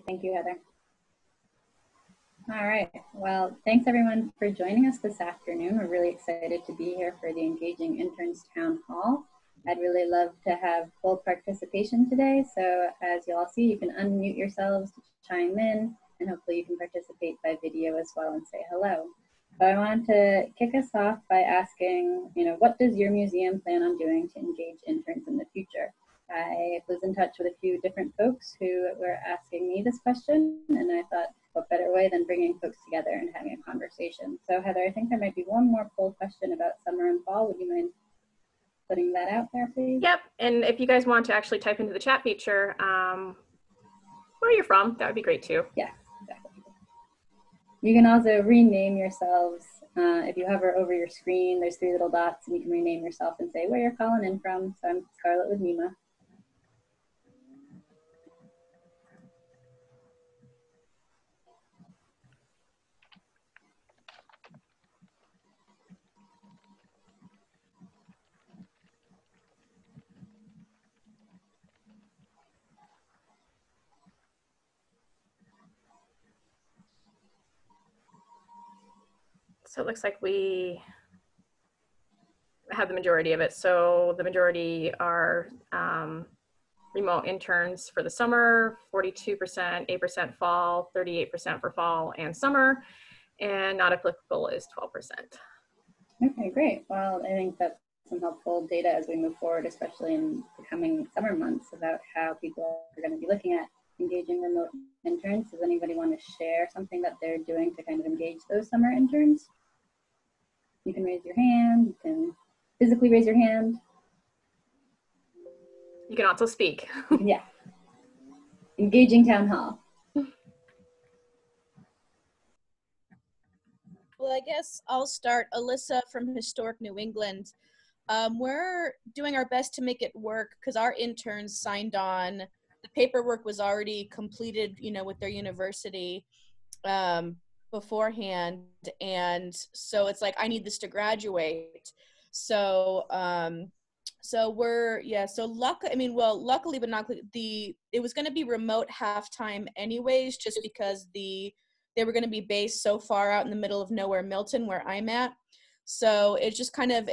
Thank you, Heather. All right. Well, thanks everyone for joining us this afternoon. We're really excited to be here for the Engaging Interns Town Hall. I'd really love to have full participation today. So as you all see, you can unmute yourselves to chime in, and hopefully you can participate by video as well and say hello. So I want to kick us off by asking, what does your museum plan on doing to engage interns in the future? I was in touch with a few different folks who were asking me this question, and I thought, what better way than bringing folks together and having a conversation? So Heather, I think there might be one more poll question about summer and fall. Would you mind putting that out there, please? Yep, and if you guys want to actually type into the chat feature where you're from, that would be great too. Yeah, exactly. You can also rename yourselves. If you hover over your screen, there's 3 little dots, and you can rename yourself and say where you're calling in from. So I'm Scarlett with Nima. So it looks like we have the majority of it. So the majority are remote interns for the summer, 42%, 8% fall, 38% for fall and summer, and not applicable is 12%. Okay, great. Well, I think that's some helpful data as we move forward, especially in the coming summer months, about how people are going to be looking at engaging remote interns. Does anybody want to share something that they're doing to kind of engage those summer interns? You can raise your hand, you can physically raise your hand. You can also speak. Yeah. Engaging town hall. Well, I guess I'll start. Alyssa from Historic New England. We're doing our best to make it work because our interns signed on. The paperwork was already completed, with their university beforehand. And so it's like, I need this to graduate. So, luckily, but not it was going to be remote halftime anyways, just because they were going to be based so far out in the middle of nowhere, Milton, where I'm at. So it's just kind of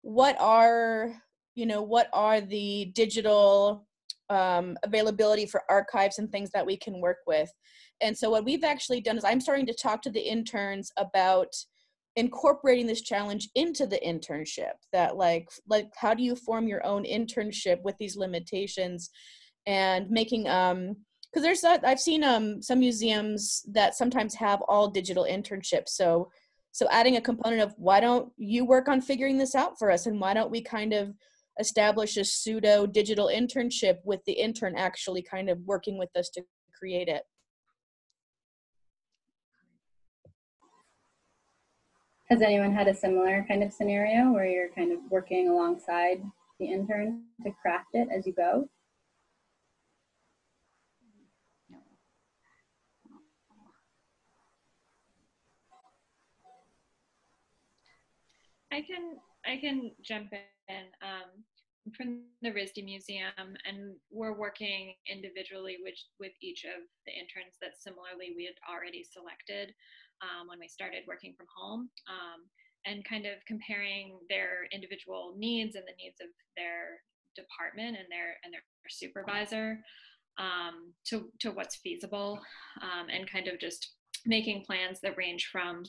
what are the digital availability for archives and things that we can work with. And so what we've actually done is I'm starting to talk to the interns about incorporating this challenge into the internship, that like how do you form your own internship with these limitations, and making because there's that I've seen some museums that sometimes have all digital internships. So adding a component of, why don't you work on figuring this out for us, and why don't we kind of establish a pseudo digital internship with the intern actually kind of working with us to create it. Has anyone had a similar kind of scenario where you're kind of working alongside the intern to craft it as you go? I can jump in. I'm from the RISD Museum, and we're working individually with each of the interns that similarly we had already selected when we started working from home, and kind of comparing their individual needs and the needs of their department and their supervisor to what's feasible, and kind of just making plans that range from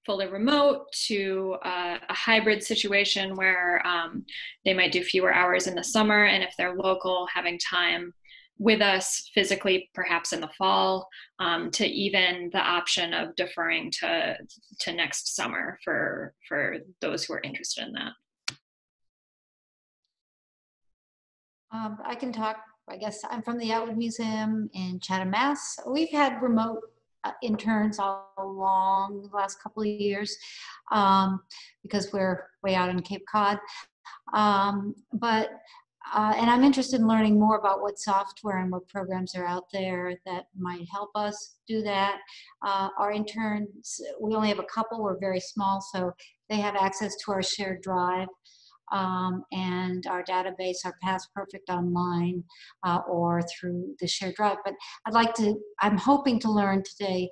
fully remote to a hybrid situation where they might do fewer hours in the summer, and if they're local, having time with us physically, perhaps in the fall, to even the option of deferring to next summer for those who are interested in that. I can talk. I guess I'm from the Atwood Museum in Chatham, Mass. We've had remote interns all along the last couple of years because we're way out in Cape Cod. And I'm interested in learning more about what software and what programs are out there that might help us do that. Our interns, we only have a couple, we're very small, so they have access to our shared drive. and our database, our Past Perfect Online, or through the shared drive. But I'm hoping to learn today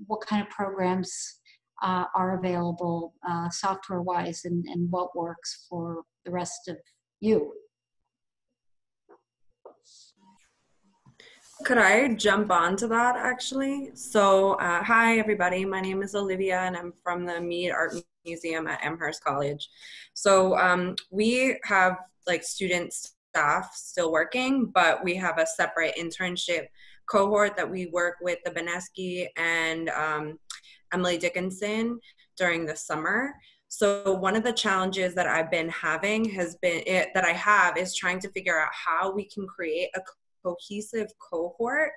what kind of programs are available software-wise, and what works for the rest of you. Could I jump onto that actually? So, hi everybody, my name is Olivia and I'm from the Mead Art Museum at Amherst College. So we have like student staff still working, but we have a separate internship cohort that we work with the Benesky and Emily Dickinson during the summer. So one of the challenges that I've been having is trying to figure out how we can create a cohesive cohort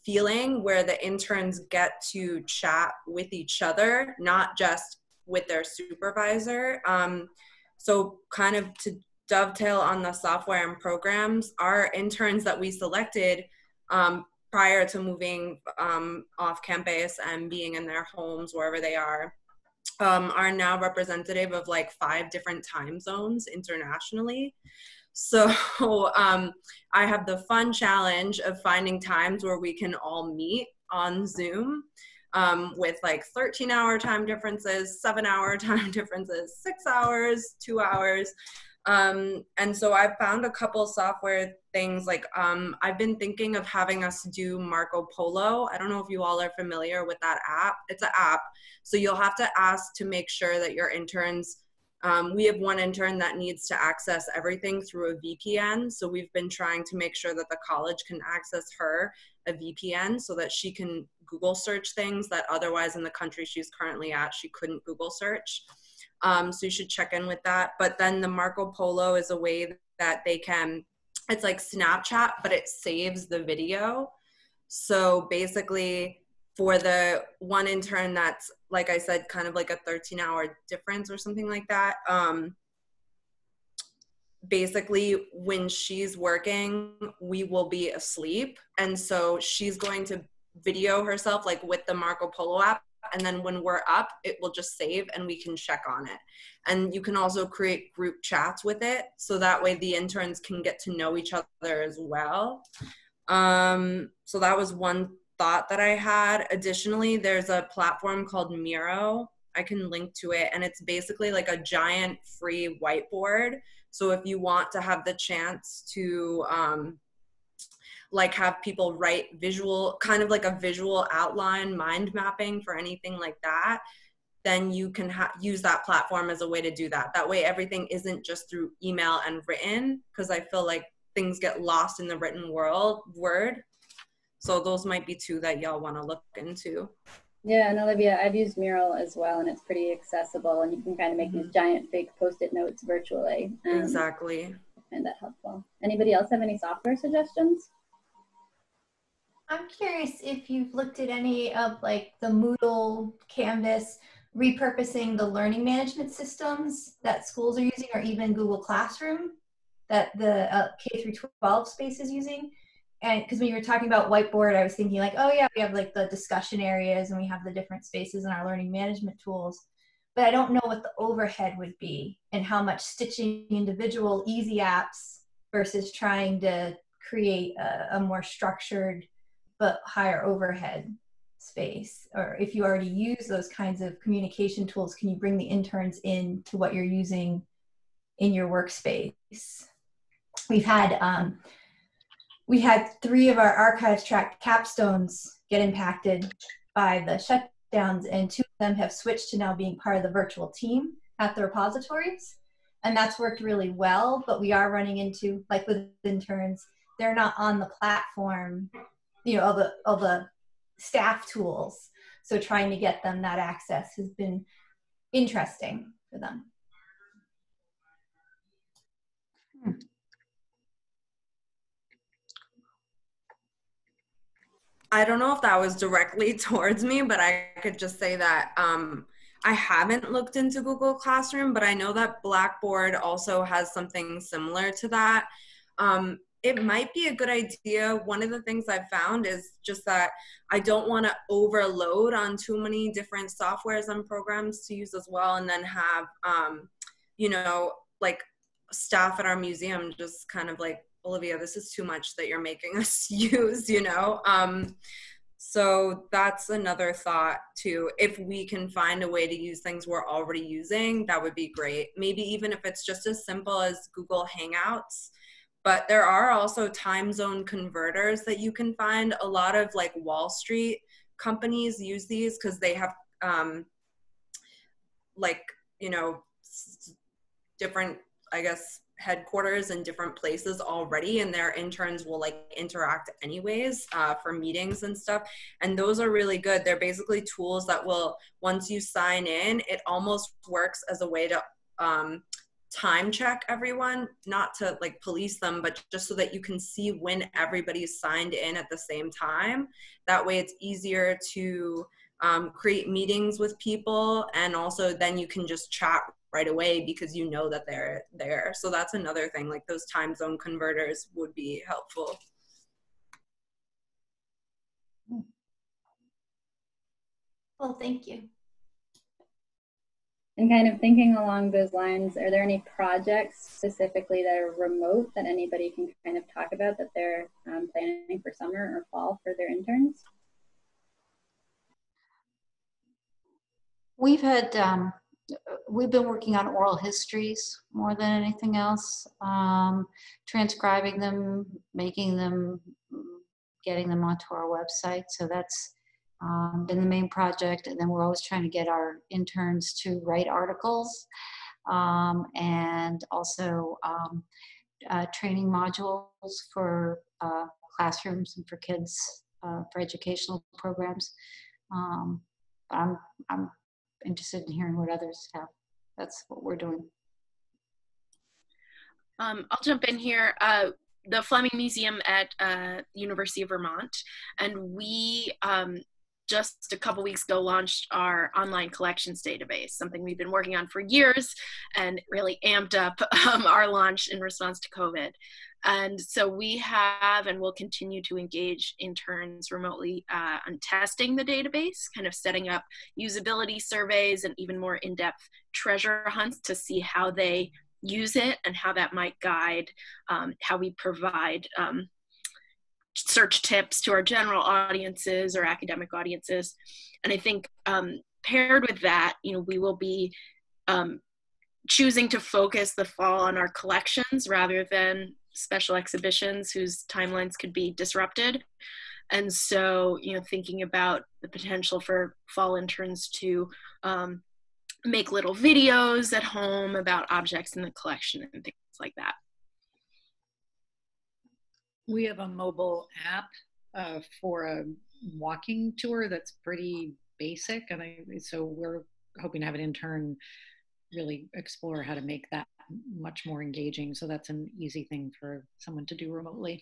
feeling where the interns get to chat with each other, not just with their supervisor. So kind of to dovetail on the software and programs, our interns that we selected prior to moving off campus and being in their homes, wherever they are now representative of like 5 different time zones internationally. So I have the fun challenge of finding times where we can all meet on Zoom with like 13-hour time differences, 7-hour time differences, 6 hours, 2 hours. And so I've found a couple software things like I've been thinking of having us do Marco Polo. I don't know if you all are familiar with that app. It's an app. So you'll have to ask to make sure that your interns, we have one intern that needs to access everything through a VPN. So we've been trying to make sure that the college can access her a VPN so that she can Google search things that otherwise in the country she's currently at, she couldn't Google search. So you should check in with that. But then the Marco Polo is a way that they can, it's like Snapchat, but it saves the video. So basically for the one intern that's, like I said, kind of like a 13-hour difference or something like that, basically when she's working, we will be asleep. And so she's going to video herself like with the Marco Polo app. And then when we're up, it will just save and we can check on it. And you can also create group chats with it. So that way the interns can get to know each other as well. So that was one thought that I had. Additionally, there's a platform called Miro. I can link to it. And it's basically like a giant free whiteboard. So if you want to have the chance to like have people write visual, kind of like a visual outline, mind mapping for anything like that, then you can use that platform as a way to do that. That way everything isn't just through email and written, because I feel like things get lost in the written word. So those might be 2 that y'all want to look into. Yeah, and Olivia, I've used Mural as well, and it's pretty accessible, and you can kind of make these giant fake Post-it notes virtually. Exactly. I find that helpful. Anybody else have any software suggestions? I'm curious if you've looked at any of like the Moodle, Canvas, repurposing the learning management systems that schools are using, or even Google Classroom that the K through 12 space is using. And because when you were talking about whiteboard, I was thinking like, oh yeah, we have like the discussion areas and we have the different spaces in our learning management tools. But I don't know what the overhead would be and how much stitching individual easy apps versus trying to create a more structured but higher overhead space. Or if you already use those kinds of communication tools, can you bring the interns in to what you're using in your workspace? We had 3 of our archives track capstones get impacted by the shutdowns, and 2 of them have switched to now being part of the virtual team at the repositories. And that's worked really well, but we are running into, like with interns, they're not on the platform, you know, all the staff tools. So trying to get them that access has been interesting for them. I don't know if that was directly towards me, but I could just say that I haven't looked into Google Classroom, but I know that Blackboard also has something similar to that. It might be a good idea. One of the things I've found is just that I don't want to overload on too many different softwares and programs to use as well, and then have you know, like staff at our museum just kind of like, Olivia, this is too much that you're making us use, you know? So that's another thought too. If we can find a way to use things we're already using, that would be great. Maybe even if it's just as simple as Google Hangouts. But there are also time zone converters that you can find. A lot of like Wall Street companies use these because they have like, you know, different, I guess, headquarters in different places already, and their interns will like interact anyways for meetings and stuff. And those are really good. They're basically tools that will, once you sign in, it almost works as a way to time check everyone, not to like police them, but just so that you can see when everybody's signed in at the same time. That way it's easier to create meetings with people, and also then you can just chat right away because you know that they're there. So that's another thing, like those time zone converters would be helpful. Well, thank you. And kind of thinking along those lines, are there any projects specifically that are remote that anybody can kind of talk about that they're planning for summer or fall for their interns? We've had, we've been working on oral histories more than anything else, transcribing them, making them, getting them onto our website. So that's been the main project. And then we're always trying to get our interns to write articles, and also training modules for classrooms and for kids, for educational programs. I'm interested in hearing what others have. That's what we're doing. I'll jump in here. The Fleming Museum at University of Vermont, and we just a couple weeks ago launched our online collections database, something we've been working on for years, and really amped up our launch in response to COVID. And so we have and will continue to engage interns remotely on testing the database, kind of setting up usability surveys and even more in-depth treasure hunts to see how they use it and how that might guide how we provide search tips to our general audiences or academic audiences. And I think paired with that, you know, we will be choosing to focus the fall on our collections rather than special exhibitions whose timelines could be disrupted. And so, you know, thinking about the potential for fall interns to make little videos at home about objects in the collection and things like that. We have a mobile app for a walking tour that's pretty basic, and so we're hoping to have an intern really explore how to make that much more engaging. So that's an easy thing for someone to do remotely.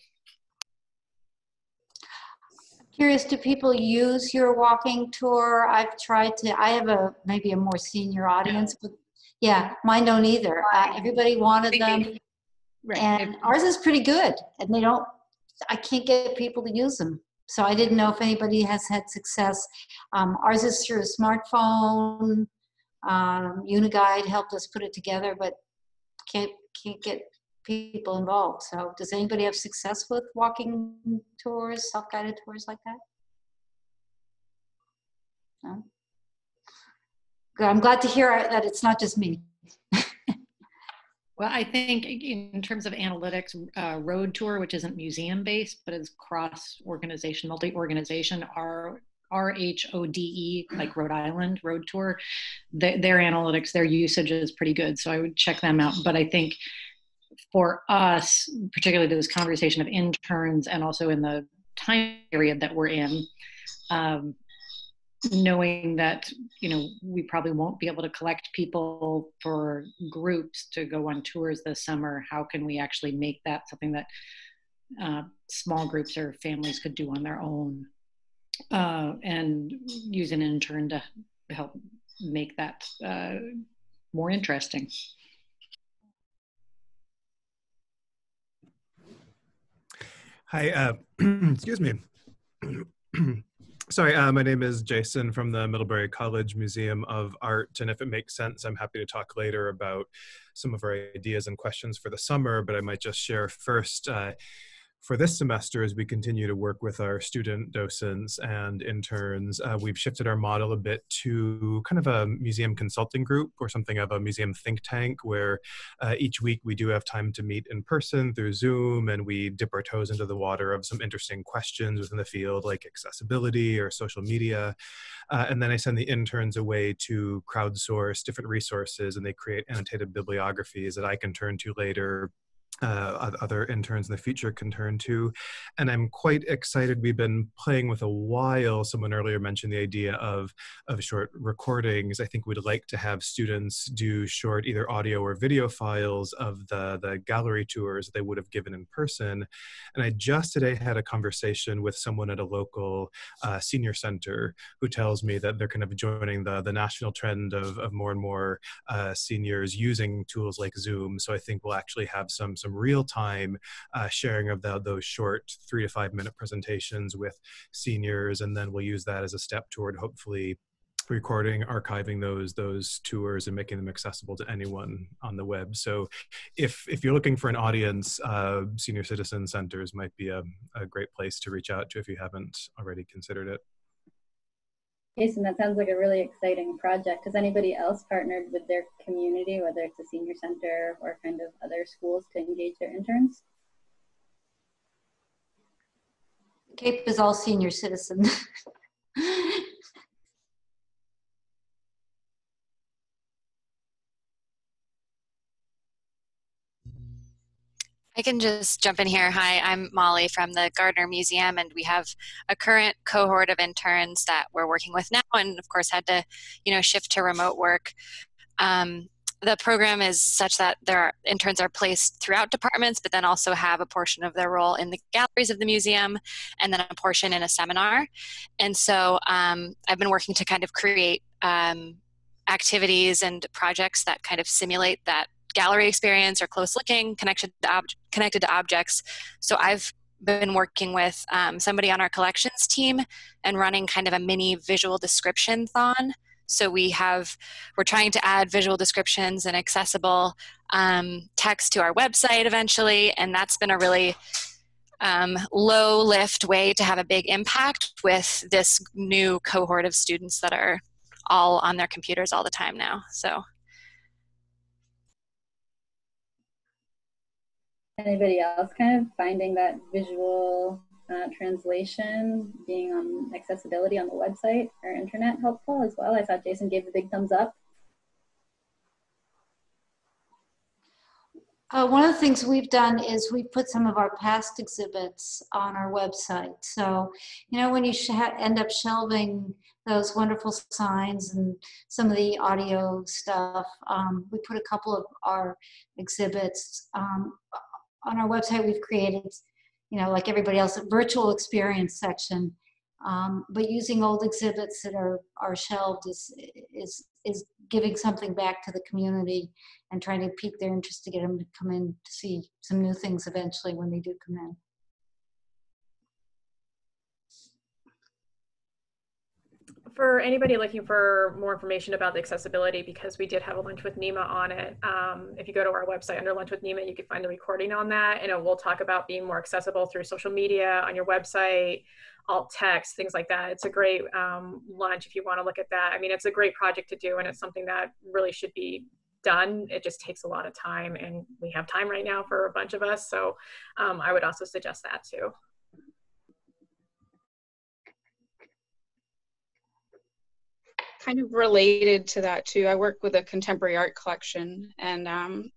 Curious, do people use your walking tour? I've tried to, I have maybe a more senior audience, but yeah, mine don't either. Everybody wanted them. Right. And ours is pretty good, and I can't get people to use them. So I didn't know if anybody has had success. Ours is through a smartphone. Uniguide helped us put it together, but can't get people involved. So does anybody have success with walking tours, self-guided tours like that? No? Good. I'm glad to hear that it's not just me. Well, I think in terms of analytics, Road Tour, which isn't museum-based, but is cross-organization, multi-organization, RHODE, like Rhode Island Road Tour, their analytics, their usage is pretty good. So I would check them out. But I think for us, particularly this conversation of interns and also in the time period that we're in, knowing that, you know, we probably won't be able to collect people for groups to go on tours this summer, how can we actually make that something that small groups or families could do on their own, and use an intern to help make that more interesting. Hi, excuse me. Sorry, my name is Jason from the Middlebury College Museum of Art, and if it makes sense, I'm happy to talk later about some of our ideas and questions for the summer, but I might just share first. For this semester, as we continue to work with our student docents and interns, we've shifted our model a bit to kind of a museum consulting group or something of a museum think tank, where each week we do have time to meet in person through Zoom, and we dip our toes into the water of some interesting questions within the field, like accessibility or social media. And then I send the interns away to crowdsource different resources, and they create annotated bibliographies that I can turn to later, other interns in the future can turn to. And I'm quite excited. We've been playing with a while. Someone earlier mentioned the idea of short recordings. I think we'd like to have students do short either audio or video files of the gallery tours they would have given in person. And I just today had a conversation with someone at a local senior center who tells me that they're kind of joining the national trend of more and more seniors using tools like Zoom. So I think we'll actually have some real-time sharing of those short 3 to 5 minute presentations with seniors, and then we'll use that as a step toward hopefully recording, archiving those tours and making them accessible to anyone on the web. So if you're looking for an audience, senior citizen centers might be a great place to reach out to if you haven't already considered it. Jason, that sounds like a really exciting project. Has anybody else partnered with their community, whether it's a senior center or kind of other schools, to engage their interns? Cape is all senior citizen. I can just jump in here. Hi, I'm Molly from the Gardner Museum, and we have a current cohort of interns that we're working with now, and of course had to, shift to remote work. The program is such that interns are placed throughout departments, but then also have a portion of their role in the galleries of the museum, and then a portion in a seminar. And so I've been working to kind of create activities and projects that kind of simulate that gallery experience or close looking, connected to objects. So I've been working with somebody on our collections team and running kind of a mini visual description-thon. So we're trying to add visual descriptions and accessible text to our website eventually, and that's been a really low lift way to have a big impact with this new cohort of students that are all on their computers all the time now. So. Anybody else kind of finding that visual translation, being on accessibility on the website or internet helpful as well? I thought Jason gave a big thumbs up. One of the things we've done is we put some of our past exhibits on our website. So, when you end up shelving those wonderful signs and some of the audio stuff, we put a couple of our exhibits on our website. We've created, like everybody else, a virtual experience section, but using old exhibits that are shelved is giving something back to the community and trying to pique their interest to get them to come in to see some new things eventually when they do come in. For anybody looking for more information about the accessibility, because we did have a Lunch with Nima on it, if you go to our website under Lunch with Nima, you can find a recording on that, and we'll talk about being more accessible through social media, on your website, alt text, things like that. It's a great lunch if you want to look at that. I mean, it's a great project to do, and it's something that really should be done. It just takes a lot of time, and we have time right now for a bunch of us, so I would also suggest that too. Kind of related to that too, I work with a contemporary art collection, and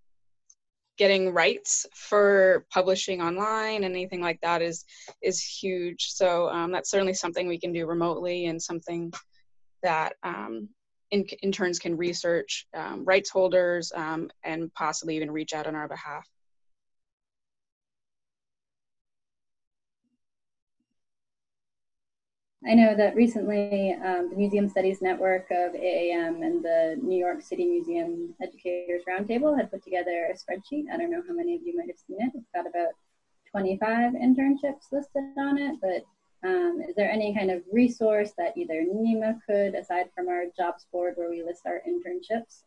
getting rights for publishing online and anything like that is huge. So that's certainly something we can do remotely, and something that interns can research rights holders and possibly even reach out on our behalf. I know that recently the Museum Studies Network of AAM and the New York City Museum Educators Roundtable had put together a spreadsheet. I don't know how many of you might have seen it. It's got about 25 internships listed on it, but Is there any kind of resource that either NEMA could, aside from our jobs board where we list our internships,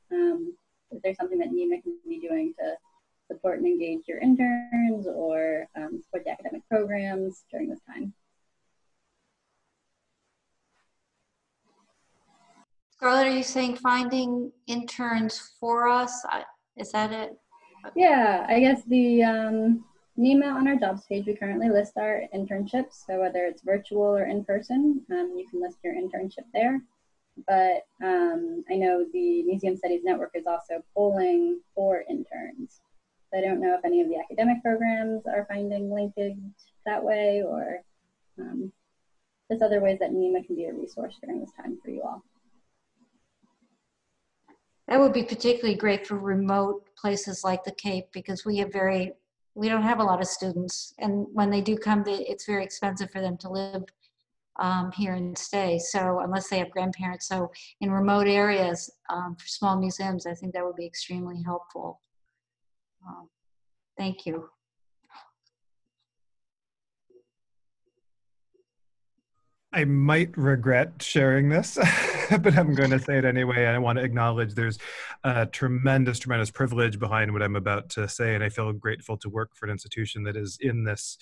is there something that NEMA can be doing to support and engage your interns or support the academic programs during this time? Scarlett, are you saying finding interns for us? Is that it? Yeah, I guess the NEMA on our jobs page, we currently list our internships. So whether it's virtual or in person, you can list your internship there. But I know the Museum Studies Network is also polling for interns. So I don't know if any of the academic programs are finding linkage that way or just other ways that NEMA can be a resource during this time for you all. That would be particularly great for remote places like the Cape, because we don't have a lot of students, and when they do come, it's very expensive for them to live here and stay. So unless they have grandparents, so in remote areas for small museums, I think that would be extremely helpful. Thank you. I might regret sharing this, but I'm going to say it anyway. I want to acknowledge there's a tremendous, tremendous privilege behind what I'm about to say, and I feel grateful to work for an institution that is in this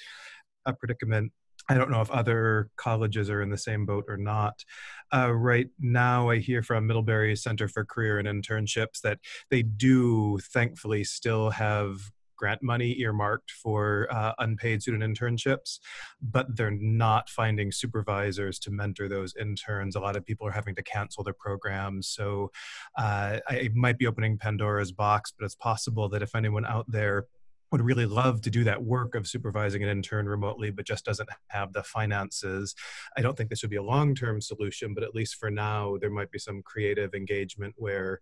predicament. I don't know if other colleges are in the same boat or not. Right now, I hear from Middlebury Center for Career and Internships that they do, thankfully, still have grant money earmarked for unpaid student internships, but they're not finding supervisors to mentor those interns. A lot of people are having to cancel their programs. So I might be opening Pandora's box, but it's possible that if anyone out there would really love to do that work of supervising an intern remotely, but just doesn't have the finances, I don't think this would be a long-term solution, but at least for now, there might be some creative engagement where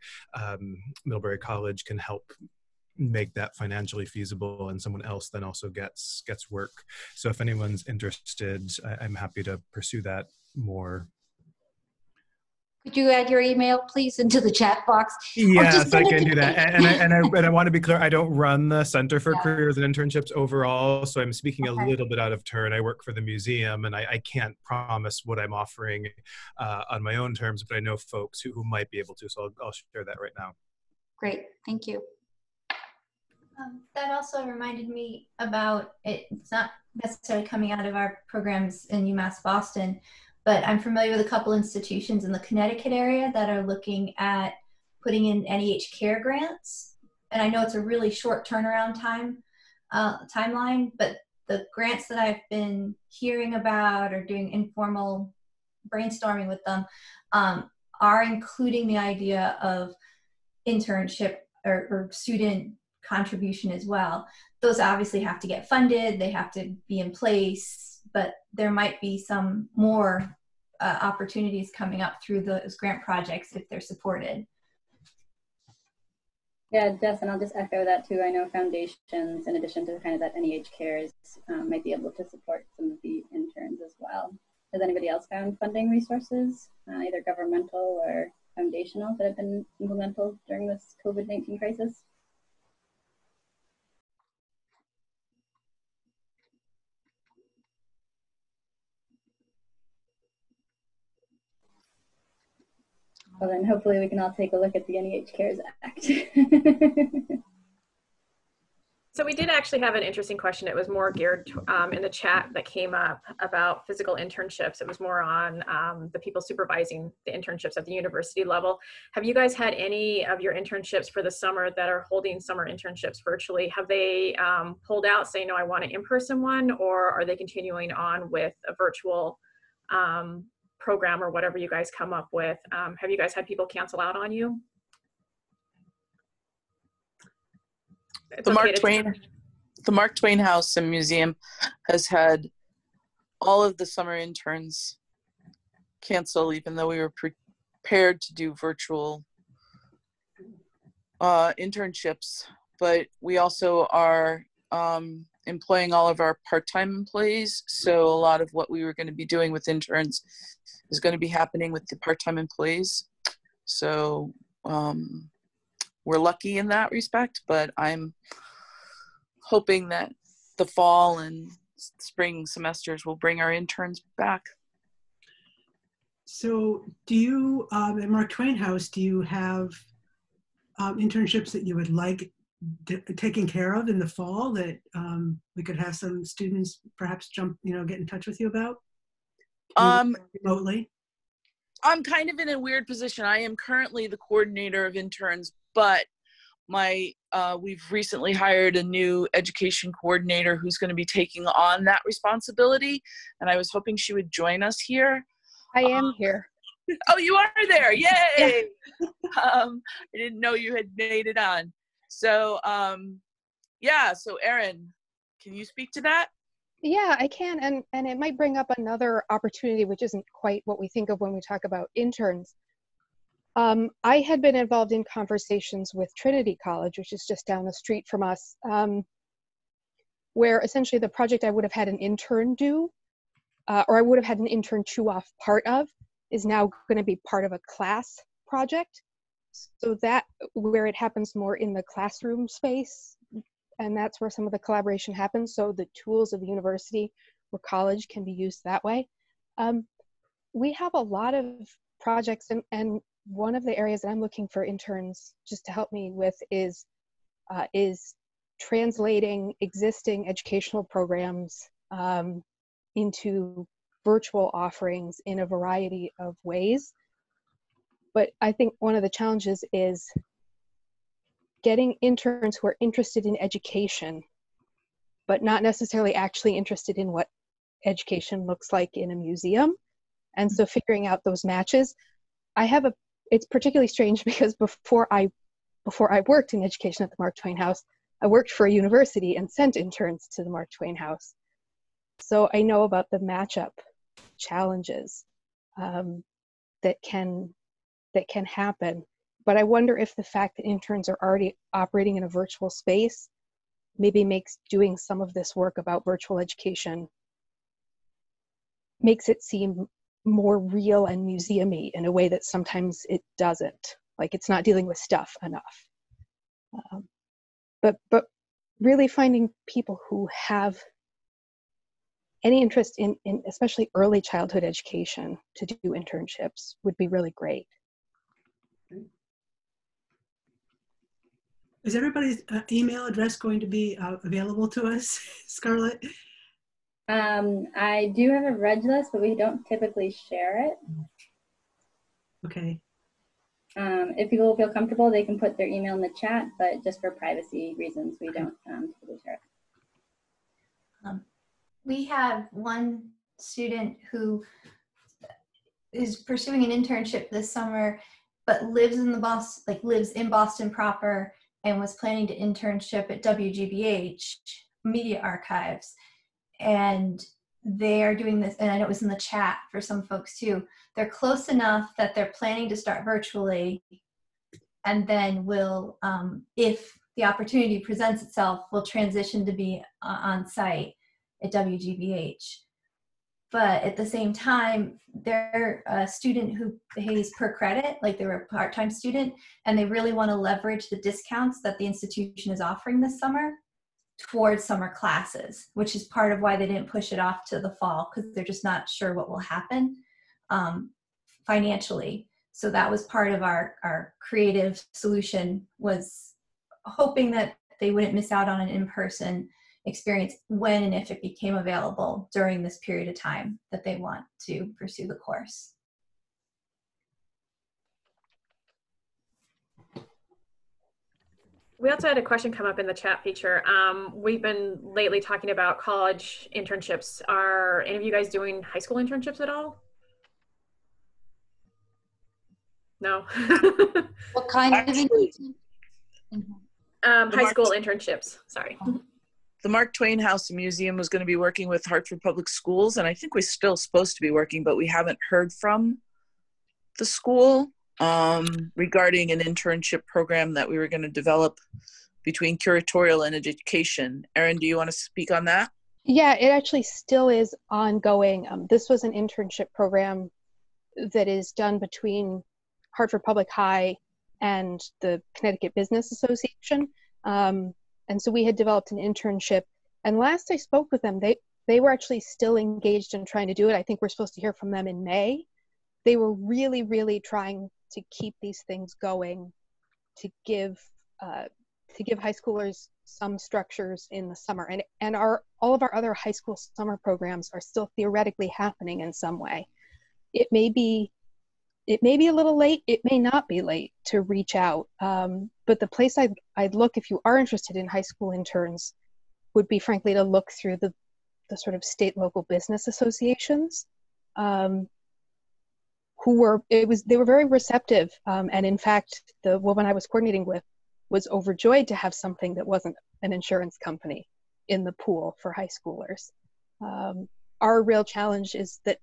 Middlebury College can help make that financially feasible, and someone else then also gets work. So if anyone's interested, I'm happy to pursue that more. Could you add your email, please, into the chat box? Yes, I can do that. And I want to be clear, I don't run the Center for Careers and Internships overall, so I'm speaking a little bit out of turn. I work for the museum, and I can't promise what I'm offering on my own terms, but I know folks who might be able to, so I'll share that right now. Great, thank you. That also reminded me about it's not necessarily coming out of our programs in UMass Boston, but I'm familiar with a couple institutions in the Connecticut area that are looking at putting in NEH Care grants. And I know it's a really short turnaround timeline, but the grants that I've been hearing about or doing informal brainstorming with them are including the idea of internship or student contribution as well. Those obviously have to get funded, they have to be in place, but there might be some more opportunities coming up through those grant projects if they're supported. Yeah, Jess, and I'll just echo that too. I know foundations, in addition to kind of that NEH Cares, might be able to support some of the interns as well. Has anybody else found funding resources, either governmental or foundational, that have been implemented during this COVID-19 crisis? Well, then hopefully we can all take a look at the NEH Cares Act. So we did actually have an interesting question. It was more geared in the chat that came up about physical internships. It was more on the people supervising the internships at the university level. Have you guys had any of your internships for the summer that are holding summer internships virtually? Have they pulled out saying, no, I want an in-person one, or are they continuing on with a virtual program or whatever you guys come up with? Have you guys had people cancel out on you? The Mark Twain House and Museum has had all of the summer interns cancel, even though we were prepared to do virtual internships. But we also are employing all of our part-time employees. So a lot of what we were going to be doing with interns is going to be happening with the part-time employees. So we're lucky in that respect, but I'm hoping that the fall and spring semesters, we'll bring our interns back. So do you, at Mark Twain House, do you have internships that you would like taken care of in the fall that we could have some students perhaps get in touch with you about? Remotely? I'm kind of in a weird position. I am currently the coordinator of interns, but we've recently hired a new education coordinator who's going to be taking on that responsibility, and I was hoping she would join us here. I am here. Oh, you are there. Yay. Yeah. I didn't know you had made it on. So, so Erin, can you speak to that? Yeah, I can. And it might bring up another opportunity, which isn't quite what we think of when we talk about interns. I had been involved in conversations with Trinity College, which is just down the street from us, where essentially the project I would have had an intern do, or I would have had an intern chew off part of, is now going to be part of a class project. So that, where it happens more in the classroom space, and that's where some of the collaboration happens. So the tools of the university or college can be used that way. We have a lot of projects, and one of the areas that I'm looking for interns just to help me with is translating existing educational programs into virtual offerings in a variety of ways. But I think one of the challenges is getting interns who are interested in education, but not necessarily actually interested in what education looks like in a museum. And so figuring out those matches, it's particularly strange because before I worked in education at the Mark Twain House, I worked for a university and sent interns to the Mark Twain House. So I know about the matchup challenges that can happen. But I wonder if the fact that interns are already operating in a virtual space maybe makes doing some of this work about virtual education, makes it seem more real and museum-y in a way that sometimes it doesn't. Like it's not dealing with stuff enough. But really finding people who have any interest in especially early childhood education to do internships would be really great. Is everybody's email address going to be available to us, Scarlett? I do have a reg list, but we don't typically share it. Okay. If people feel comfortable, they can put their email in the chat, but just for privacy reasons, we don't typically share it. We have one student who is pursuing an internship this summer, but lives in Boston proper, and was planning to internship at WGBH Media Archives. And they are doing this, and I know it was in the chat for some folks too. They're close enough that they're planning to start virtually, and then will, if the opportunity presents itself, will transition to be on site at WGBH. But at the same time, they're a student who pays per credit, like they're a part-time student, and they really want to leverage the discounts that the institution is offering this summer towards summer classes, which is part of why they didn't push it off to the fall, because they're just not sure what will happen financially. So that was part of our creative solution, was hoping that they wouldn't miss out on an in-person experience when and if it became available during this period of time that they want to pursue the course. We also had a question come up in the chat feature. We've been lately talking about college internships. Are any of you guys doing high school internships at all? No. What kind of internship? High school internships, sorry. The Mark Twain House Museum was going to be working with Hartford Public Schools, and I think we're still supposed to be working, but we haven't heard from the school regarding an internship program that we were going to develop between curatorial and education. Erin, do you want to speak on that? Yeah, it actually still is ongoing. This was an internship program that is done between Hartford Public High and the Connecticut Business Association. And so we had developed an internship. And last I spoke with them, they were actually still engaged in trying to do it. I think we're supposed to hear from them in May. They were really, really trying to keep these things going, to give high schoolers some structures in the summer. And all of our other high school summer programs are still theoretically happening in some way. It may be a little late, it may not be late to reach out. But the place I'd look if you are interested in high school interns would be, frankly, to look through the sort of state local business associations, they were very receptive. And in fact, the woman I was coordinating with was overjoyed to have something that wasn't an insurance company in the pool for high schoolers. Our real challenge is that,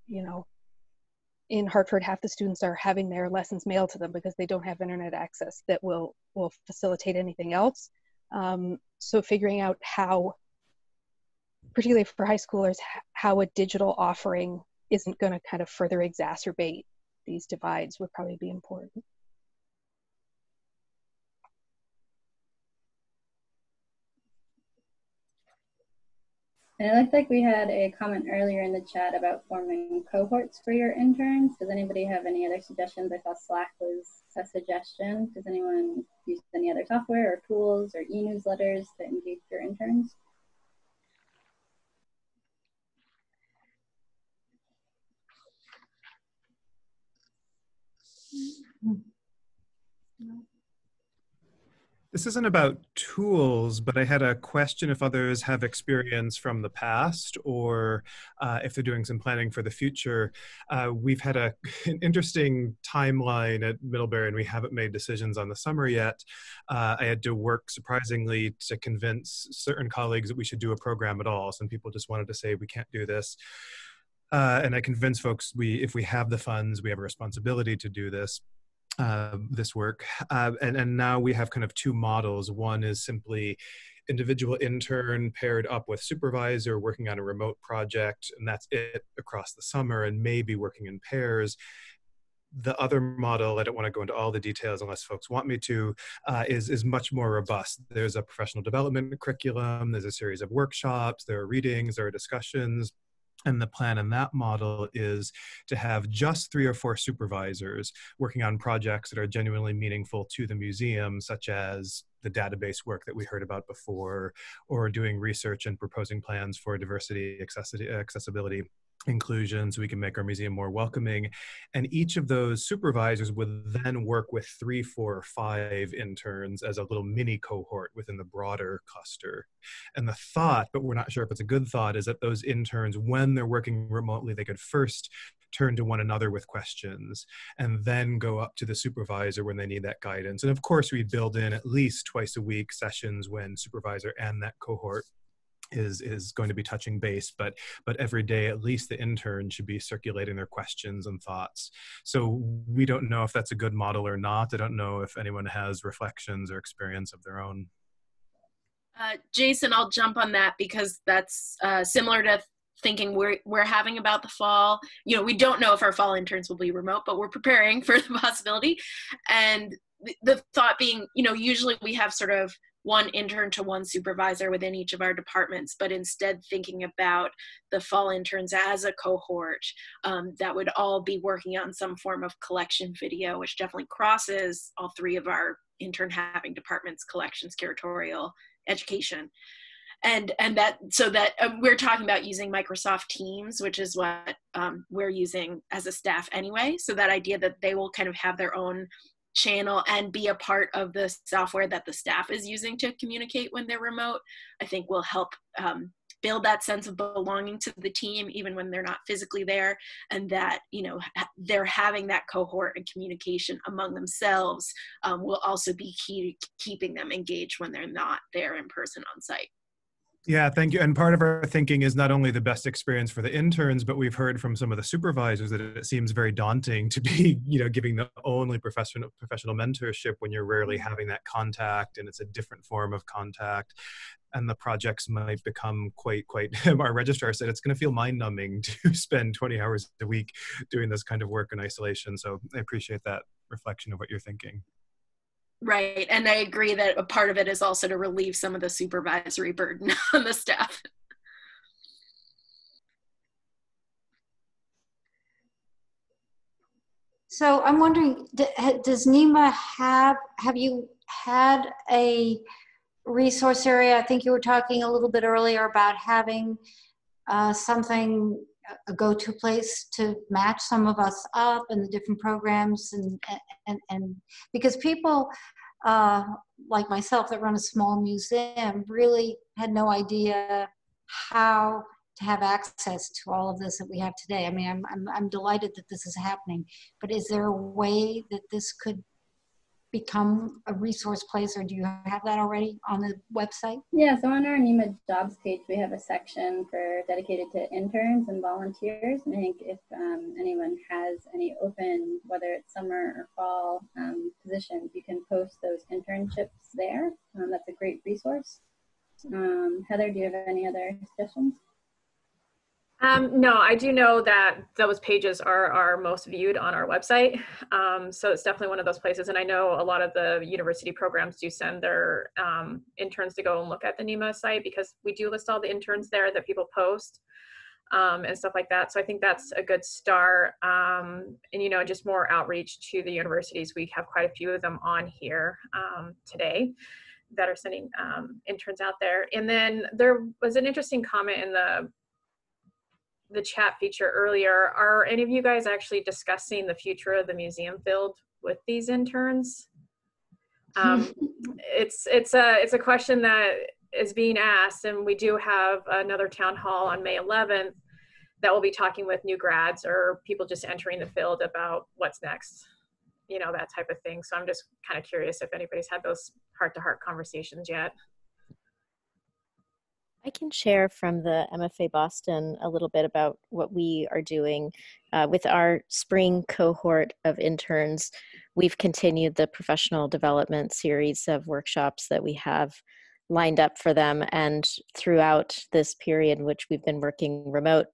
in Hartford, half the students are having their lessons mailed to them because they don't have internet access that will facilitate anything else. So figuring out how, particularly for high schoolers, how a digital offering isn't going to kind of further exacerbate these divides would probably be important. And it looked like we had a comment earlier in the chat about forming cohorts for your interns. Does anybody have any other suggestions? I saw Slack was a suggestion. Does anyone use any other software or tools or e-newsletters to engage your interns? This isn't about tools, but I had a question if others have experience from the past or if they're doing some planning for the future. We've had an interesting timeline at Middlebury and we haven't made decisions on the summer yet. I had to work surprisingly to convince certain colleagues that we should do a program at all. Some people just wanted to say we can't do this. And I convinced folks if we have the funds, we have a responsibility to do this. This work. And now we have kind of two models. One is simply individual intern paired up with supervisor working on a remote project, and that's it across the summer and maybe working in pairs. The other model, I don't want to go into all the details unless folks want me to, is much more robust. There's a professional development curriculum, there's a series of workshops, there are readings, there are discussions. And the plan in that model is to have just 3 or 4 supervisors working on projects that are genuinely meaningful to the museum, such as the database work that we heard about before, or doing research and proposing plans for diversity, accessibility, inclusion, so we can make our museum more welcoming. And each of those supervisors would then work with 3, 4, or 5 interns as a little mini cohort within the broader cluster. And the thought, but we're not sure if it's a good thought, is that those interns, when they're working remotely, they could first turn to one another with questions and then go up to the supervisor when they need that guidance. And of course, we build in at least twice a week sessions when supervisor and that cohort is going to be touching base, but every day at least the intern should be circulating their questions and thoughts. So we don't know if that's a good model or not. I don't know if anyone has reflections or experience of their own. Jason, I'll jump on that because that's similar to thinking we're having about the fall. We don't know if our fall interns will be remote, but we're preparing for the possibility. And the thought being, usually we have sort of one intern to one supervisor within each of our departments, but instead thinking about the fall interns as a cohort that would all be working on some form of collection video, which definitely crosses all 3 of our intern having departments: collections, curatorial, education. And that we're talking about using Microsoft Teams, which is what we're using as a staff anyway. So that idea that they will kind of have their own channel and be a part of the software that the staff is using to communicate when they're remote, I think will help build that sense of belonging to the team even when they're not physically there, and that they're having that cohort and communication among themselves will also be key to keeping them engaged when they're not there in person on site. Yeah, thank you. And part of our thinking is not only the best experience for the interns, but we've heard from some of the supervisors that it seems very daunting to be, giving the only professional mentorship when you're rarely having that contact, and it's a different form of contact. And the projects might become quite, our registrar said it's going to feel mind-numbing to spend 20 hours a week doing this kind of work in isolation. So I appreciate that reflection of what you're thinking. Right, and I agree that a part of it is also to relieve some of the supervisory burden on the staff. So I'm wondering, does NEMA have you had a resource area? I think you were talking a little bit earlier about having something, a go-to place to match some of us up in the different programs, and because people like myself that run a small museum really had no idea how to have access to all of this that we have today. I mean, I'm delighted that this is happening, but is there a way that this could become a resource place, or do you have that already on the website? Yeah, so on our NEMA jobs page, we have a section dedicated to interns and volunteers. And I think if anyone has any open, whether it's summer or fall positions, you can post those internships there. That's a great resource. Heather, do you have any other suggestions? No, I do know that those pages are most viewed on our website. So it's definitely one of those places. And I know a lot of the university programs do send their interns to go and look at the NEMA site, because we do list all the interns there that people post and stuff like that. So I think that's a good start. And, you know, just more outreach to the universities. We have quite a few of them on here today that are sending interns out there. And then there was an interesting comment in the chat feature earlier. Are any of you guys actually discussing the future of the museum field with these interns? It's a question that is being asked, and we do have another town hall on May 11th that will be talking with new grads or people just entering the field about what's next, you know, that type of thing. So I'm just kind of curious if anybody's had those heart-to-heart conversations yet. I can share from the MFA Boston a little bit about what we are doing with our spring cohort of interns. We've continued the professional development series of workshops that we have lined up for them. And throughout this period in which we've been working remote,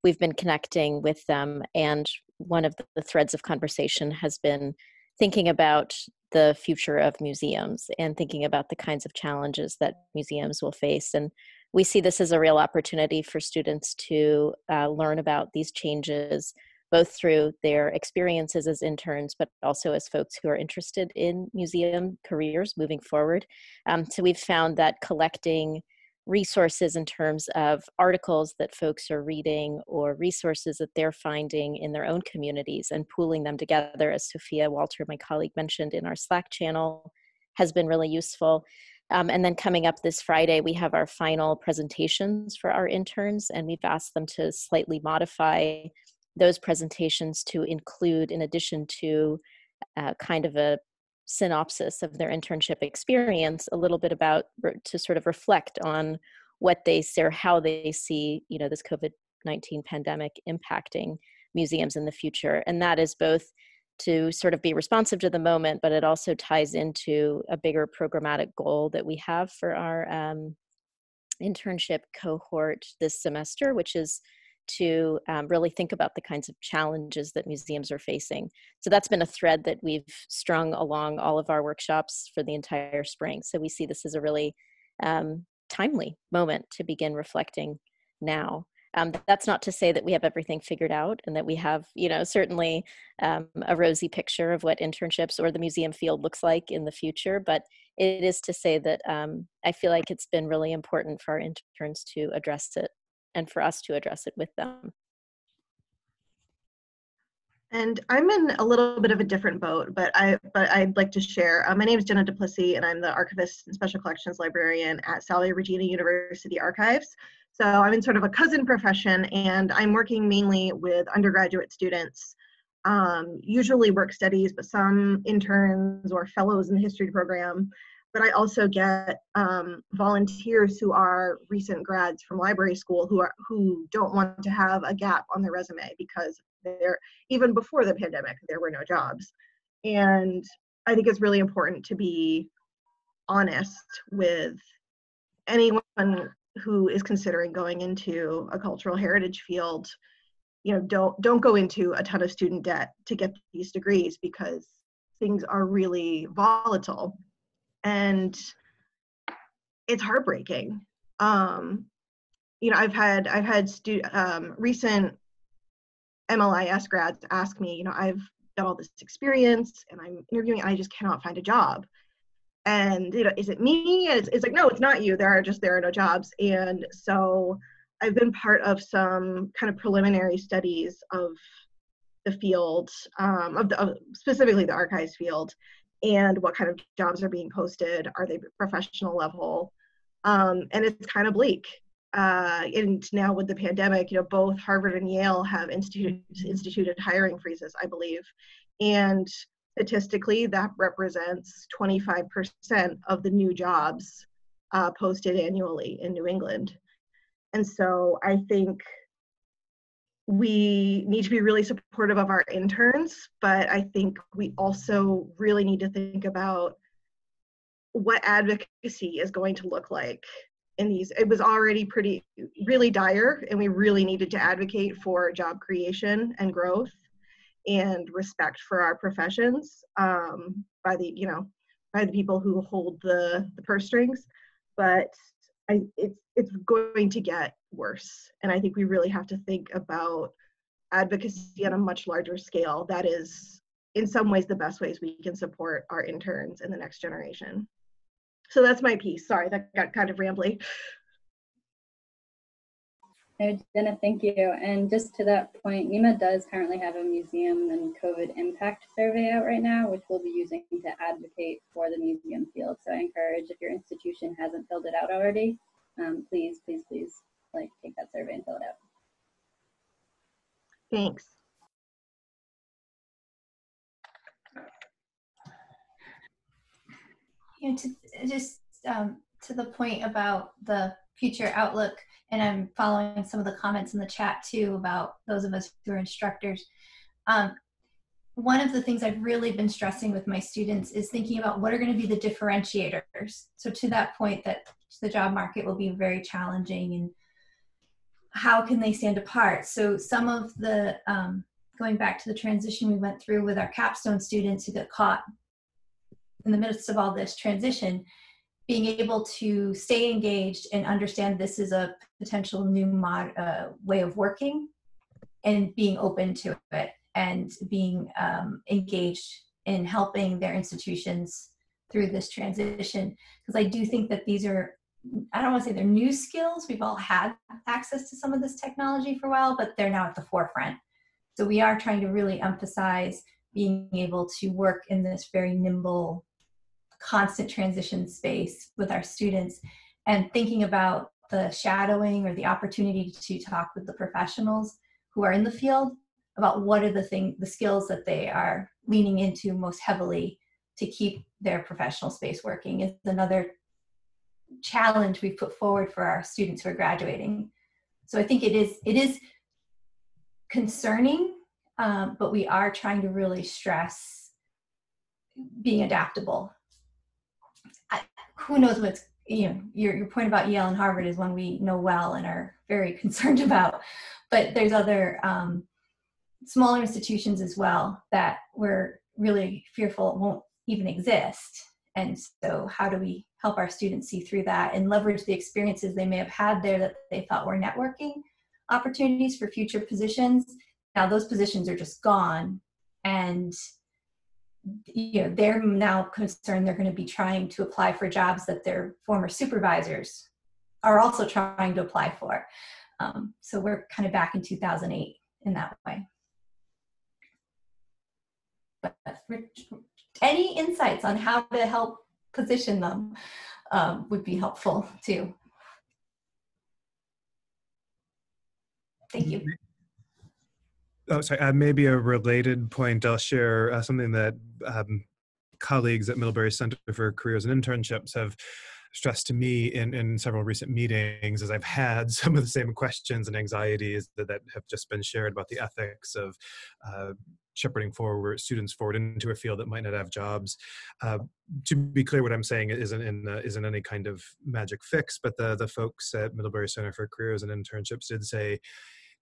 we've been connecting with them. And one of the threads of conversation has been thinking about the future of museums and thinking about the kinds of challenges that museums will face. And we see this as a real opportunity for students to learn about these changes, both through their experiences as interns, but also as folks who are interested in museum careers moving forward. So we've found that collecting resources in terms of articles that folks are reading or resources that they're finding in their own communities and pooling them together, as Sophia Walter, my colleague, mentioned in our Slack channel, has been really useful. And then coming up this Friday, we have our final presentations for our interns, and we've asked them to slightly modify those presentations to include, in addition to kind of a synopsis of their internship experience, a little bit about, to sort of reflect on what they see or how they see, you know, this COVID-19 pandemic impacting museums in the future. And that is both to sort of be responsive to the moment, but it also ties into a bigger programmatic goal that we have for our internship cohort this semester, which is to really think about the kinds of challenges that museums are facing. So that's been a thread that we've strung along all of our workshops for the entire spring. So we see this as a really timely moment to begin reflecting now. That's not to say that we have everything figured out and that we have, you know, certainly a rosy picture of what internships or the museum field looks like in the future, but it is to say that I feel like it's been really important for our interns to address it and for us to address it with them. And I'm in a little bit of a different boat, but I'd like to share. My name is Jenna Duplicity, and I'm the archivist and special collections librarian at Salve Regina University Archives. So I'm in sort of a cousin profession, and I'm working mainly with undergraduate students, usually work studies, but some interns or fellows in the history program. But I also get volunteers who are recent grads from library school who don't want to have a gap on their resume because even before the pandemic, there were no jobs. And I think it's really important to be honest with anyone who is considering going into a cultural heritage field. You know, don't go into a ton of student debt to get these degrees because things are really volatile. And it's heartbreaking. You know, I've had recent MLIS grads ask me, you know, I've got all this experience and I'm interviewing and I just cannot find a job. And is it me? It's like, no, it's not you. There are no jobs. And so I've been part of some kind of preliminary studies of the field, of specifically the archives field, and what kind of jobs are being posted. Are they professional level? And it's kind of bleak. And now with the pandemic, both Harvard and Yale have instituted hiring freezes, I believe. And statistically, that represents 25% of the new jobs posted annually in New England. And so I think we need to be really supportive of our interns, but I think we also really need to think about what advocacy is going to look like in these. It was already really dire, and we really needed to advocate for job creation and growth and respect for our professions by the people who hold the purse strings. But it's going to get worse, and I think we really have to think about advocacy on a much larger scale. That is, in some ways, the best ways we can support our interns and the next generation. So that's my piece. Sorry, that got kind of rambly. No, Jenna, thank you. And just to that point, NEMA does currently have a museum and COVID impact survey out right now, which we'll be using to advocate for the museum field. So I encourage, if your institution hasn't filled it out already, please take that survey and fill it out. Thanks. To the point about the future outlook, and I'm following some of the comments in the chat too about those of us who are instructors. One of the things I've really been stressing with my students is thinking about what are going to be the differentiators. So to that point, that the job market will be very challenging, and how can they stand apart? So some of the, going back to the transition we went through with our capstone students who got caught in the midst of all this transition, being able to stay engaged and understand this is a potential new way of working, and being open to it, and being engaged in helping their institutions through this transition. Because I do think that these are, I don't want to say they're new skills. We've all had access to some of this technology for a while, but they're now at the forefront. So we are trying to really emphasize being able to work in this very nimble, constant transition space with our students, and thinking about the shadowing or the opportunity to talk with the professionals who are in the field about what are the skills that they are leaning into most heavily to keep their professional space working is another challenge we put forward for our students who are graduating. So I think it is concerning, but we are trying to really stress being adaptable. Who knows what's, your point about Yale and Harvard is one we know well and are very concerned about, but there's other smaller institutions as well that we're really fearful won't even exist. And so how do we help our students see through that and leverage the experiences they may have had there that they thought were networking opportunities for future positions? Now those positions are just gone, and they're now concerned they're going to be trying to apply for jobs that their former supervisors are also trying to apply for. So we're kind of back in 2008 in that way. But any insights on how to help position them would be helpful too. Thank you. Oh, sorry, maybe a related point. I'll share something that colleagues at Middlebury Center for Careers and Internships have stressed to me in several recent meetings, as I've had some of the same questions and anxieties that have just been shared about the ethics of shepherding students forward into a field that might not have jobs. To be clear, what I'm saying isn't any kind of magic fix, but the folks at Middlebury Center for Careers and Internships did say,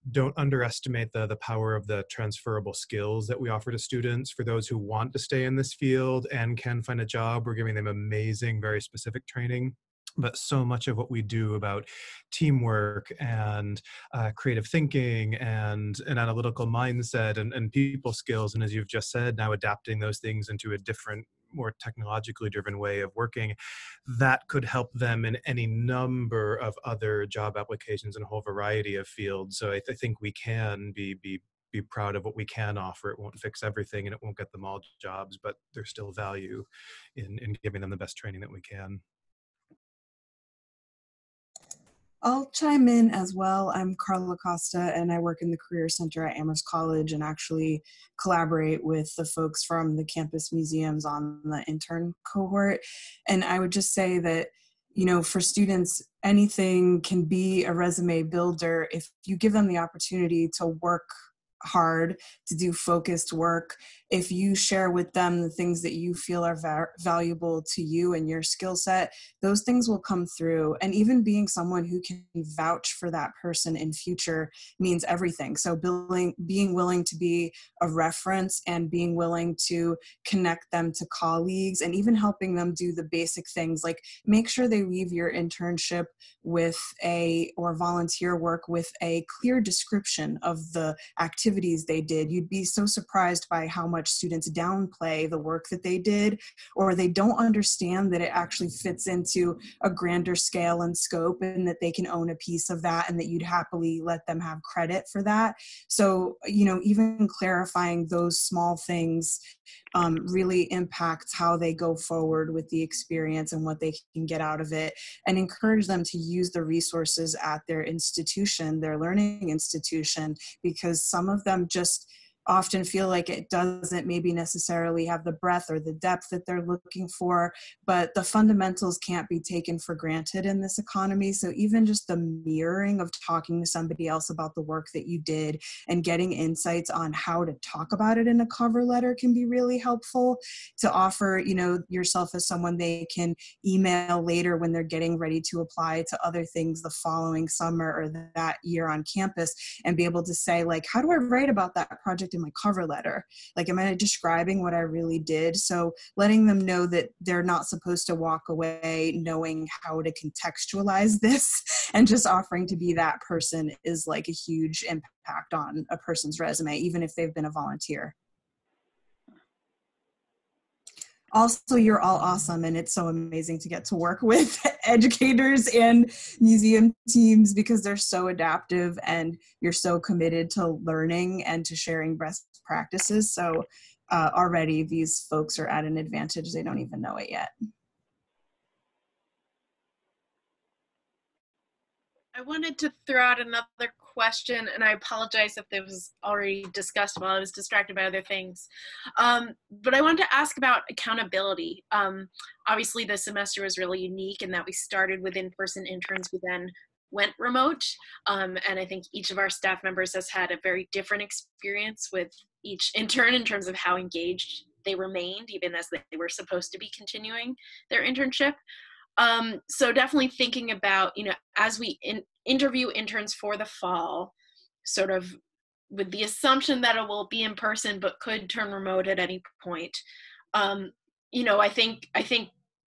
don't underestimate the power of the transferable skills that we offer to students. For those who want to stay in this field and can find a job, we're giving them amazing, very specific training but so much of what we do about teamwork and creative thinking and an analytical mindset and people skills, and as you've just said, now adapting those things into a different, more technologically driven way of working, that could help them in any number of other job applications in a whole variety of fields. So I think we can be proud of what we can offer. It won't fix everything and it won't get them all jobs, but there's still value in giving them the best training that we can. I'll chime in as well. I'm Carla Costa, and I work in the Career Center at Amherst College and actually collaborate with the folks from the campus museums on the intern cohort. And I would just say that, you know, for students, anything can be a resume builder if you give them the opportunity to work hard, to do focused work. If you share with them the things that you feel are valuable to you and your skill set, those things will come through. And even being someone who can vouch for that person in future means everything. So being willing to be a reference and being willing to connect them to colleagues and even helping them do the basic things, like make sure they leave your internship with or volunteer work with a clear description of the activities they did. You'd be so surprised by how much students downplay the work that they did, or they don't understand that it actually fits into a grander scale and scope and that they can own a piece of that and that you'd happily let them have credit for that. So, you know, even clarifying those small things really impacts how they go forward with the experience and what they can get out of it, and encourage them to use the resources at their institution, their learning institution, because some of them just often feel like it doesn't maybe necessarily have the breadth or the depth that they're looking for, but the fundamentals can't be taken for granted in this economy. So even just the mirroring of talking to somebody else about the work that you did and getting insights on how to talk about it in a cover letter can be really helpful to offer, you know, yourself as someone they can email later when they're getting ready to apply to other things the following summer or that year on campus, and be able to say, like, how do I write about that project in my cover letter? Like, am I describing what I really did? So letting them know that they're not supposed to walk away knowing how to contextualize this, and just offering to be that person is like a huge impact on a person's resume, even if they've been a volunteer. Also, you're all awesome, and it's so amazing to get to work with educators and museum teams because they're so adaptive and you're so committed to learning and to sharing best practices. So already these folks are at an advantage. They don't even know it yet. I wanted to throw out another question, and I apologize if it was already discussed while I was distracted by other things. But I wanted to ask about accountability. Obviously, this semester was really unique in that we started with in-person interns who then went remote. And I think each of our staff members has had a very different experience with each intern in terms of how engaged they remained, even as they were supposed to be continuing their internship. So definitely thinking about, you know, as we interview interns for the fall, sort of with the assumption that it will be in person but could turn remote at any point. You know, I think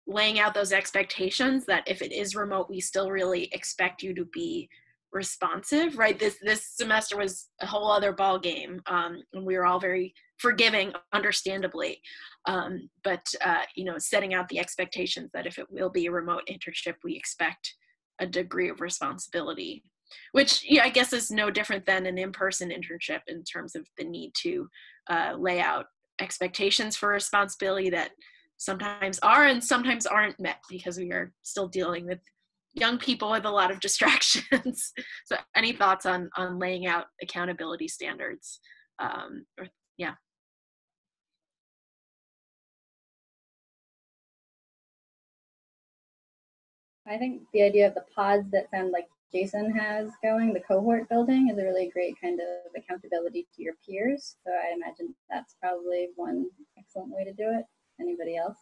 laying out those expectations that if it is remote, we still really expect you to be responsive, right? This semester was a whole other ball game, and we were all very forgiving, understandably. But you know, setting out the expectations that if it will be a remote internship, we expect a degree of responsibility, which, yeah, I guess is no different than an in-person internship in terms of the need to lay out expectations for responsibility that sometimes are and sometimes aren't met because we are still dealing with young people with a lot of distractions. So any thoughts on laying out accountability standards? Yeah. I think the idea of the pods that sound like Jason has going, the cohort building, is a really great kind of accountability to your peers. So I imagine that's probably one excellent way to do it. Anybody else?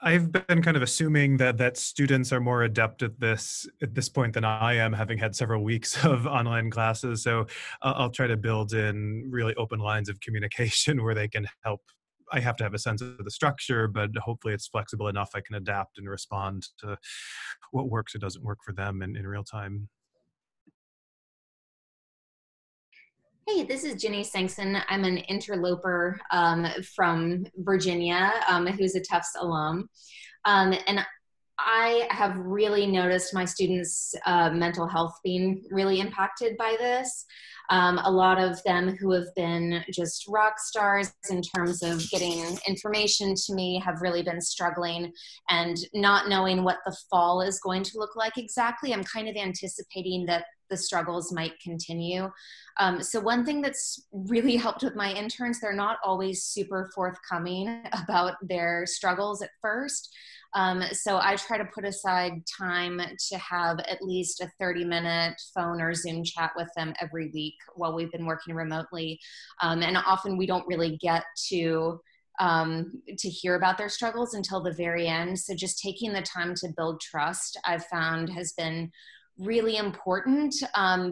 I've been kind of assuming that students are more adept at this point than I am, having had several weeks of online classes. So I'll try to build in really open lines of communication where they can help. I have to have a sense of the structure, but hopefully it's flexible enough I can adapt and respond to what works or doesn't work for them in real time. Hey, this is Jenny Singson. I'm an interloper from Virginia who's a Tufts alum. And I have really noticed my students' mental health being really impacted by this. A lot of them who have been just rock stars in terms of getting information to me have really been struggling and not knowing what the fall is going to look like exactly. I'm kind of anticipating that the struggles might continue. So one thing that's really helped with my interns, they're not always super forthcoming about their struggles at first. So I try to put aside time to have at least a 30-minute phone or Zoom chat with them every week while we've been working remotely. And often we don't really get to hear about their struggles until the very end. So just taking the time to build trust, I've found has been really important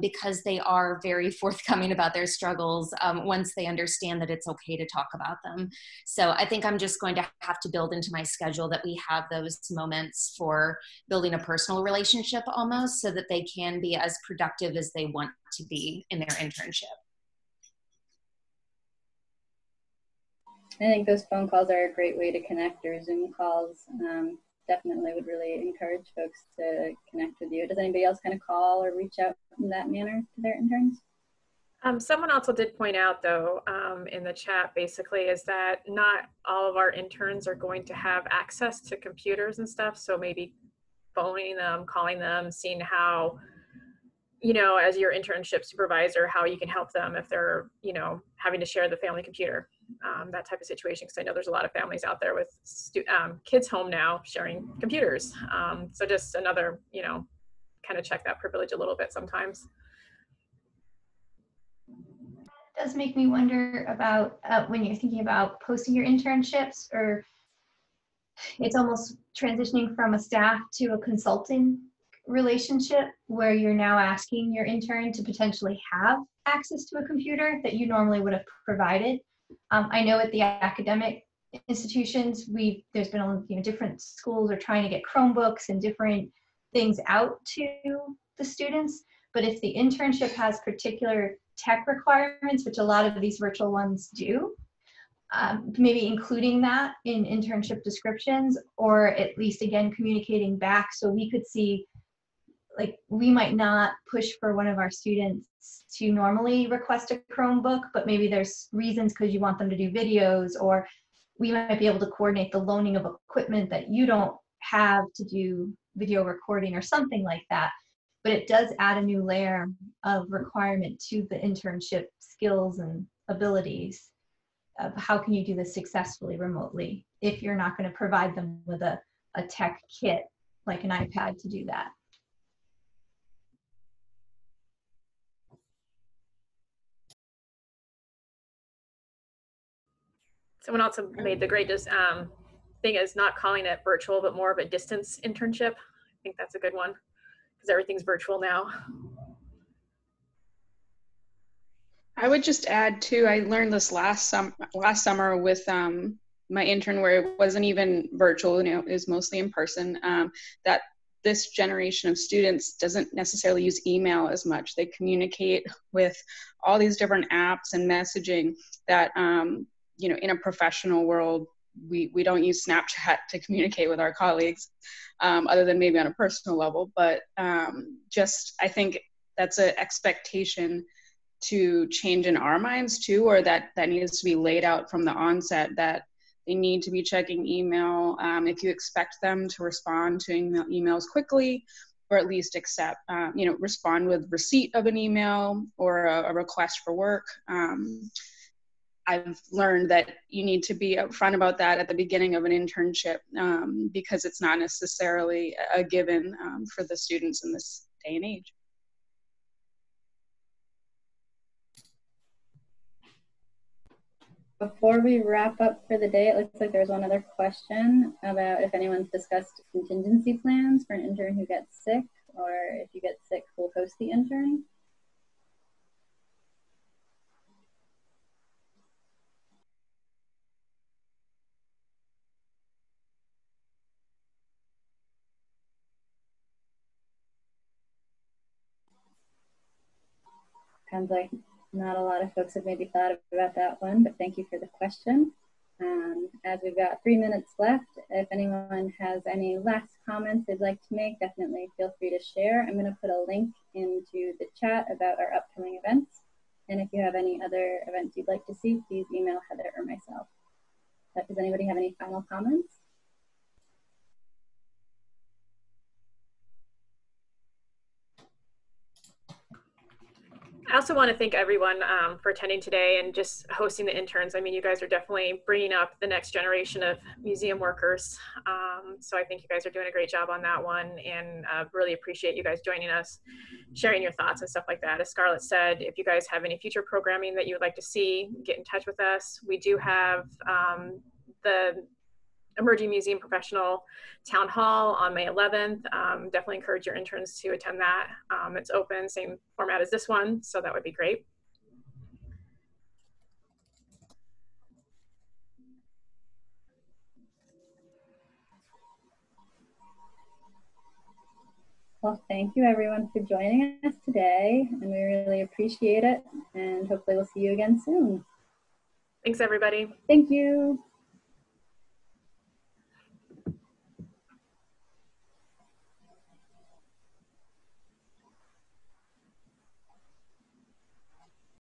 because they are very forthcoming about their struggles once they understand that it's okay to talk about them. So I think I'm just going to have to build into my schedule that we have those moments for building a personal relationship almost so that they can be as productive as they want to be in their internship. I think those phone calls are a great way to connect, or Zoom calls. Definitely would really encourage folks to connect with you. Does anybody else kind of call or reach out in that manner to their interns? Someone also did point out, though, in the chat, basically, is that not all of our interns are going to have access to computers and stuff. So maybe phoning them, calling them, seeing how, you know, as your internship supervisor, how you can help them if they're, you know, having to share the family computer, that type of situation. Because I know there's a lot of families out there with kids home now sharing computers. So just another, you know, kind of check that privilege a little bit sometimes. It does make me wonder about when you're thinking about posting your internships, or it's almost transitioning from a staff to a consulting relationship where you're now asking your intern to potentially have access to a computer that you normally would have provided. I know at the academic institutions, there's been different schools are trying to get Chromebooks and different things out to the students. But if the internship has particular tech requirements, which a lot of these virtual ones do, maybe including that in internship descriptions, or at least again communicating back so we could see, like, we might not push for one of our students to normally request a Chromebook, but maybe there's reasons because you want them to do videos, or we might be able to coordinate the loaning of equipment that you don't have to do video recording or something like that. But it does add a new layer of requirement to the internship skills and abilities of how can you do this successfully remotely if you're not going to provide them with a tech kit like an iPad to do that. Someone also made the greatest thing is not calling it virtual, but more of a distance internship. I think that's a good one because everything's virtual now. I would just add too, I learned this last summer with my intern, where it wasn't even virtual, you know, it was mostly in person, that this generation of students doesn't necessarily use email as much. They communicate with all these different apps and messaging that, you know, in a professional world, we don't use Snapchat to communicate with our colleagues, other than maybe on a personal level. But just, I think that's an expectation to change in our minds too, or that needs to be laid out from the onset, that they need to be checking email. If you expect them to respond to emails quickly, or at least accept, you know, respond with receipt of an email or a request for work. I've learned that you need to be upfront about that at the beginning of an internship, because it's not necessarily a given for the students in this day and age. Before we wrap up for the day, it looks like there's one other question about if anyone's discussed contingency plans for an intern who gets sick, or if you get sick, who'll host the intern. Sounds like not a lot of folks have maybe thought about that one, but thank you for the question. As we've got 3 minutes left, if anyone has any last comments they'd like to make, definitely feel free to share. I'm going to put a link into the chat about our upcoming events. And if you have any other events you'd like to see, please email Heather or myself. But does anybody have any final comments? I also want to thank everyone for attending today and just hosting the interns. I mean, you guys are definitely bringing up the next generation of museum workers. So I think you guys are doing a great job on that one, and really appreciate you guys joining us, sharing your thoughts and stuff like that. As Scarlett said, if you guys have any future programming that you would like to see, get in touch with us. We do have the Emerging Museum Professional Town Hall on May 11th. Definitely encourage your interns to attend that. It's open, same format as this one, so that would be great. Well, thank you everyone for joining us today, and we really appreciate it, and hopefully we'll see you again soon. Thanks everybody. Thank you.